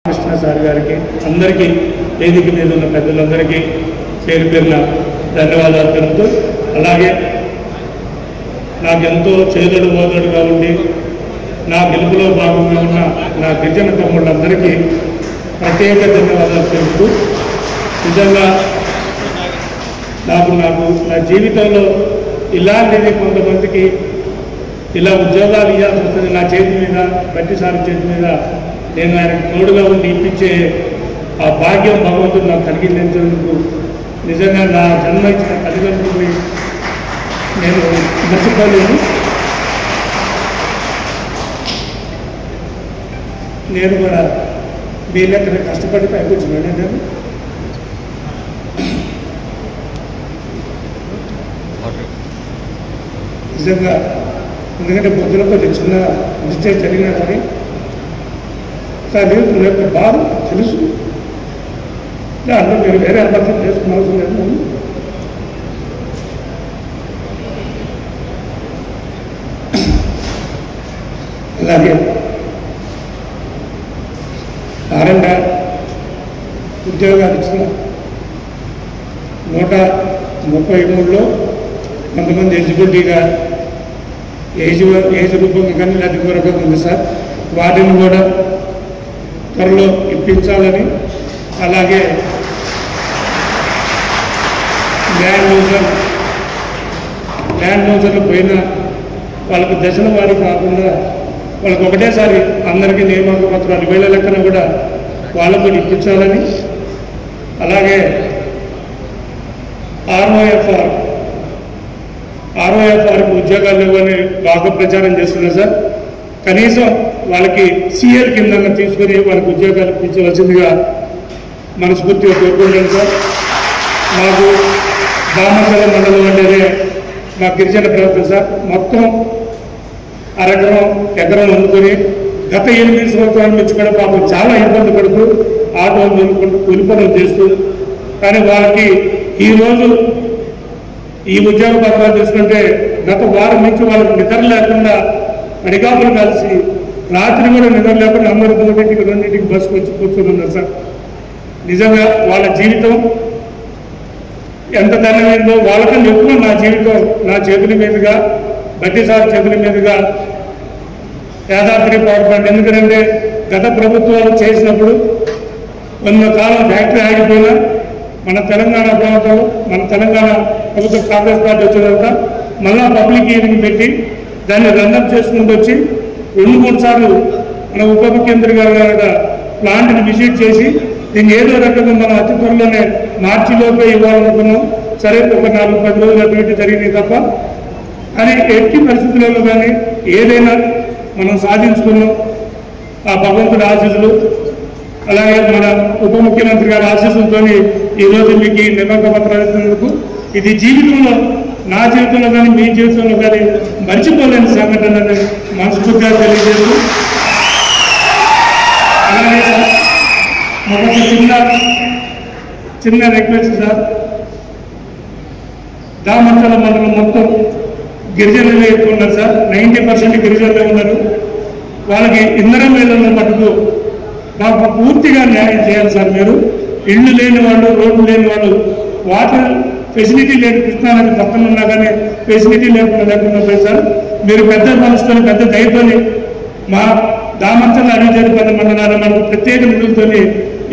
Krishna sir గారికి అందరికీ వేదిక మీద ఉన్న పెద్దలందరికీ పేరు పేరున ధన్యవాదాలు తెలుపుతూ, అలాగే నాకెంతో చేదుడు మోదడుగా ఉండి నా గెలుపులో భాగంగా ఉన్న నా గిరిజన తమ్ముళ్ళందరికీ ప్రత్యేక ధన్యవాదాలు తెలుపుతూ, నిజంగా నాకు నా జీవితంలో ఇలాంటిది కొంతమందికి ఇలా ఉద్యోగాలు ఇవ్వాల్సి వస్తుంది నా చేతి మీద, బట్టి సార్ చేతి మీద నేను ఆయనకు తోడుగా ఉండి ఇప్పించే ఆ భాగ్యం భగవంతుడు నాకు కలిగించేందుకు నిజంగా నా జన్మ ఇచ్చిన తల్లిదండ్రులని నేను మర్చిపోలేను. నేను కూడా వీళ్ళెక్కడ కష్టపడి పైకి వచ్చినాను. నేను నిజంగా ఎందుకంటే పొద్దున కొద్దిగా చిన్న మిస్టేక్ జరిగినా కానీ సార్ నా యొక్క బాధ తెలుసు. దాంట్లో మీరు వేరే అర్థం చేసుకున్న అవసరం లేదు. అలాగే ఆరంగా ఉద్యోగాలు ఇచ్చిన 133లో కొంతమంది ఎలిజిబిలిటీగా ఏజ్ రూపంగా కానీ అది రూపంగా ఉంది సార్. వాటిని కూడా త్వరలో ఇప్పించాలని, అలాగే ల్యాండ్ యూజర్లు పోయిన వాళ్ళకు దశల వారి కాకుండా వాళ్ళకు ఒకటేసారి అందరికీ నియామక పత్రాలు 1000 లెక్కన కూడా వాళ్ళకు ఇప్పించాలని, అలాగే ఆర్ఓఎఫ్ఆర్కి ఉద్యోగాలు ఇవ్వని బాగా ప్రచారం చేస్తున్నారు సార్. కనీసం వాళ్ళకి సిఎల్ కింద తీసుకుని వాళ్ళకి ఉద్యోగాలు ఇప్పించవలసిందిగా మనస్ఫూర్తిగా కోరుకుంటాను సార్. మాకు దామచల మండలం అంటేనే మా గిరిజన ప్రభుత్వం సార్. మొత్తం ఎకరం అందుకొని గత 8 సంవత్సరాల నుంచి కూడా పాపం చాలా ఇబ్బంది పడుతూ ఆటోలు అందుకుంటూ కూలి పనులు చేస్తూ, కానీ వాళ్ళకి ఈరోజు ఈ ఉద్యోగ పత్రాలు తీసుకుంటే గత వారం నుంచి వాళ్ళకి నిద్ర లేకుండా అడిగాపులు కలిసి రాత్రి కూడా నిద్ర లేకుండా అందరూ 3ంటికి 2ంటికి బస్సుకు వచ్చి కూర్చొని ఉన్నారు సార్. నిజంగా వాళ్ళ జీవితం ఎంత ధన్యమైందో, వాళ్ళకన్నా ఎక్కువ నా జీవితం నా చేతుల మీదుగా, బట్టి సార్ చేతుల మీదుగా యాదాద్రి పవర్ ప్లాంట్. ఎందుకంటే గత ప్రభుత్వాలు చేసినప్పుడు కొంతకాలం ఫ్యాక్టరీ ఆగిపోయినా మన తెలంగాణ ప్రాంతంలో మన తెలంగాణ ప్రభుత్వం కాంగ్రెస్ పార్టీ వచ్చిన తర్వాత మళ్ళా పబ్లిక్ హీరింగ్ పెట్టి దాన్ని రన్అప్ చేసుకుంటూ వచ్చి 2-3 సార్లు మన ఉప ముఖ్యమంత్రి గారు ప్లాంట్ని విజిట్ చేసి దీన్ని ఏదో రకంగా మనం అతి త్వరలోనే మార్చిలోపే ఇవ్వాలనుకున్నాం. సరే ఒక 4-10 రోజులు అటు ఇటు జరిగినాయి తప్ప, కానీ ఎట్టి పరిస్థితులలో కానీ ఏదైనా మనం సాధించుకున్నాం. ఆ భగవంతుడి ఆశీస్సులు, అలాగే మన ఉప ముఖ్యమంత్రి గారి ఆశీస్సులతో ఈరోజు మీకు ఈ నియామక పత్రాలు ఇస్తున్నందుకు ఇది జీవితంలో, నా జీవితంలో కానీ మీ జీవితంలో కానీ మర్చిపోలేని సంఘటనని మనస్ఫూర్తిగా తెలియజేస్తూ, అలాగే ఒక చిన్న రిక్వెస్ట్ సార్. దామచల మండలం మొత్తం గిరిజనులే ఎక్కువ ఉన్నారు సార్. 90% గిరిజనులే ఉన్నారు. వాళ్ళకి ఇంధనం వేళల్లో మటుకు మాకు పూర్తిగా న్యాయం చేయాలి సార్. మీరు ఇళ్ళు లేని వాళ్ళు, రోడ్లు లేని వాళ్ళు, వాటర్ ఫెసిలిటీ లేని కృష్ణానది పక్కన ఉన్నా కానీ ఫెసిలిటీ లేకుండా పోయి సార్. మీరు పెద్ద మనసుతో పెద్ద దయతోని మా దామచల అడిజరి 10 మండలాల మనకు ప్రత్యేక నిధులతో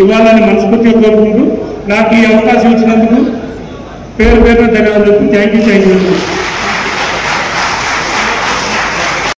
ఇవ్వాలని మనస్ఫూర్తిగా కోరుకుంటూ నాకు ఈ అవకాశం ఇచ్చినందుకు పేరు ధన్యవాదాలు. Thank you.